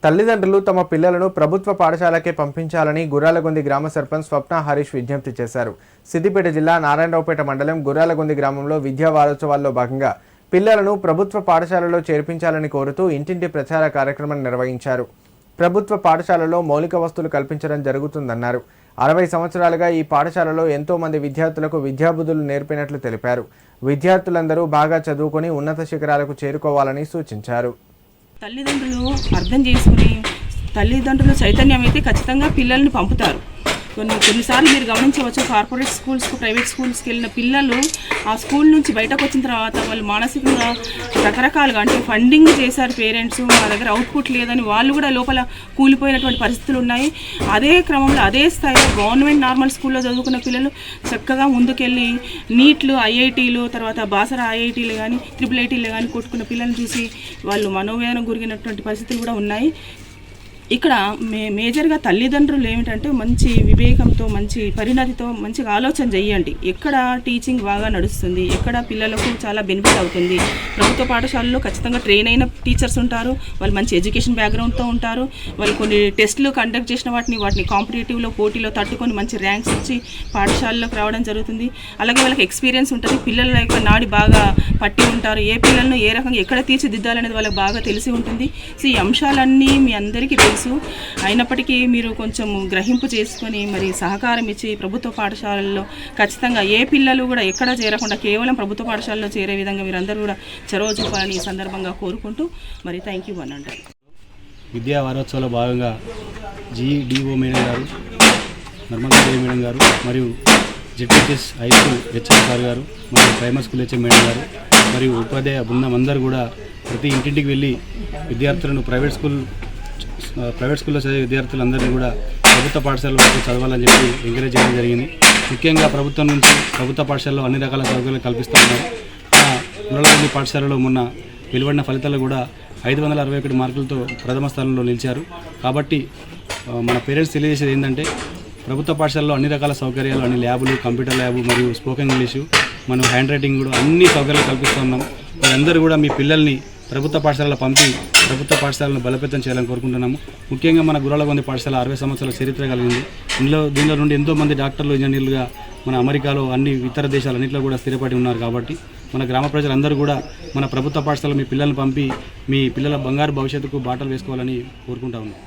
తల్లిదండ్రులు తమ పిల్లలను ప్రభుత్వ పాఠశాలకే పంపించాలని గుర్రాలగొంది గ్రామ సర్పంచ్ స్వప్న హరీష్ విజ్ఞప్తి చేశారు. సిద్దిపేట జిల్లా నారాయణరావుపేట మండలం గుర్రాలగొంది గ్రామంలో విద్యా వారోత్సవాల్లో భాగంగా పిల్లలను ప్రభుత్వ పాఠశాలలో చేర్పించాలని కోరుతూ ఇంటింటి ప్రచార కార్యక్రమం నిర్వహించారు. ప్రభుత్వ పాఠశాలలో మౌలిక వసతులు కల్పించడం జరుగుతుందన్నారు. 60 సంవత్సరాలుగా ఈ పాఠశాలలో ఎంతో మంది విద్యార్థులకు విద్యాబుద్ధులు నేర్పినట్లు తెలిపారు. విద్యార్థులందరూ బాగా చదువుకొని ఉన్నత శిఖరాలకు చేరుకోవాలని సూచించారు. తల్లిదండ్రులు అర్థం చేసుకుని తల్లిదండ్రులు చైతన్యం అయితే ఖచ్చితంగా పిల్లల్ని పంపుతారు. కొన్నిసార్లు మీరు గమనించవచ్చు, కార్పొరేట్ స్కూల్స్కు ప్రైవేట్ స్కూల్స్కి వెళ్ళిన పిల్లలు ఆ స్కూల్ నుంచి బయటకు వచ్చిన తర్వాత వాళ్ళు మానసికంగా రకరకాలుగా అంటే ఫండింగ్ చేశారు పేరెంట్స్, మా దగ్గర అవుట్పుట్ లేదని వాళ్ళు కూడా లోపల కూలిపోయినటువంటి పరిస్థితులు ఉన్నాయి. అదే క్రమంలో అదే స్థాయిలో గవర్నమెంట్ నార్మల్ స్కూల్లో చదువుకున్న పిల్లలు చక్కగా ముందుకెళ్ళి నీట్లు, ఐఐటీలు, తర్వాత బాసరా ఐఐటీలు కానీ IIITలు కానీ కొట్టుకున్న పిల్లల్ని చూసి వాళ్ళు మనోవేదన గురిగినటువంటి పరిస్థితులు కూడా ఉన్నాయి. ఇక్కడ మేజర్గా తల్లిదండ్రులు ఏమిటంటే మంచి వివేకంతో, మంచి పరిణతితో మంచిగా ఆలోచన చేయండి. ఎక్కడ టీచింగ్ బాగా నడుస్తుంది, ఎక్కడ పిల్లలకు చాలా బెనిఫిట్ అవుతుంది. ప్రభుత్వ పాఠశాలలో ఖచ్చితంగా ట్రైన్ అయిన టీచర్స్ ఉంటారు, వాళ్ళు మంచి ఎడ్యుకేషన్ బ్యాక్గ్రౌండ్తో ఉంటారు. వాళ్ళు కొన్ని టెస్టులు కండక్ట్ చేసిన వాటిని కాంపిటేటివ్లో పోటీలో తట్టుకొని మంచి ర్యాంక్స్ వచ్చి పాఠశాలలోకి రావడం జరుగుతుంది. అలాగే వాళ్ళకి ఎక్స్పీరియన్స్ ఉంటుంది, పిల్లల యొక్క నాడి బాగా పట్టి ఉంటారు. ఏ పిల్లలను ఏ రకంగా ఎక్కడ తీర్చిదిద్దాలనేది వాళ్ళకి బాగా తెలిసి ఉంటుంది. సో ఈ అంశాలన్నీ మీ అందరికీ తెలుసు. అయినప్పటికీ మీరు కొంచెం గ్రహింపు చేసుకొని మరి సహకారం ఇచ్చి ప్రభుత్వ పాఠశాలల్లో ఖచ్చితంగా ఏ పిల్లలు కూడా ఎక్కడ చేరకుండా కేవలం ప్రభుత్వ పాఠశాలలో చేరే విధంగా మీరందరూ కూడా చొరవ చూపాలని ఈ సందర్భంగా కోరుకుంటూ మరి థ్యాంక్ యూ అనండి. విద్యా వారోత్సవంలో భాగంగా GDO మేడం గారు, నర్మదాదేవి మేడం గారు మరియు ZHS high school HM sir గారు మరియు ప్రైమరీ స్కూల్ HM మేడం గారు మరియు ఉపాధ్యాయ బృందం అందరూ కూడా ప్రతి ఇంటింటికి వెళ్ళి విద్యార్థులను ప్రైవేట్ స్కూల్లో చదివే విద్యార్థులందరినీ కూడా ప్రభుత్వ పాఠశాలలో చదవాలని చెప్పి ఎంకరేజ్ చేయడం జరిగింది. ముఖ్యంగా ప్రభుత్వం నుంచి ప్రభుత్వ పాఠశాలలో అన్ని రకాల సౌకర్యాలు కల్పిస్తూ ఉన్నారు. గుర్రాలగొంది పాఠశాలలో మొన్న వెలువడిన ఫలితాలు కూడా 561 మార్కులతో ప్రథమ స్థానంలో నిలిచారు. కాబట్టి మన పేరెంట్స్ తెలియజేసేది ఏంటంటే ప్రభుత్వ పాఠశాలలో అన్ని రకాల సౌకర్యాలు, అన్ని ల్యాబులు, కంప్యూటర్ ల్యాబు మరియు స్పోకెన్ ఇంగ్లీషు, మనం హ్యాండ్ రైటింగ్ కూడా అన్ని సౌకర్యాలు కల్పిస్తూ ఉన్నాం. మీరందరూ కూడా మీ పిల్లల్ని ప్రభుత్వ పాఠశాలలో పంపి ప్రభుత్వ పాఠశాలను బలోపేతం చేయాలని కోరుకుంటున్నాము. ముఖ్యంగా మన గుర్రాలగొంది పాఠశాల 60 సంవత్సరాల చరిత్ర కలిగింది. దీనిలో నుండి ఎంతోమంది డాక్టర్లు, ఇంజనీర్లుగా మన అమెరికాలో అన్ని ఇతర దేశాలన్నింటిలో కూడా స్థిరపడి ఉన్నారు. కాబట్టి మన గ్రామ ప్రజలందరూ కూడా మన ప్రభుత్వ పాఠశాలలో మీ పిల్లల్ని పంపి మీ పిల్లల బంగారు భవిష్యత్తుకు బాటలు వేసుకోవాలని కోరుకుంటా ఉన్నాం.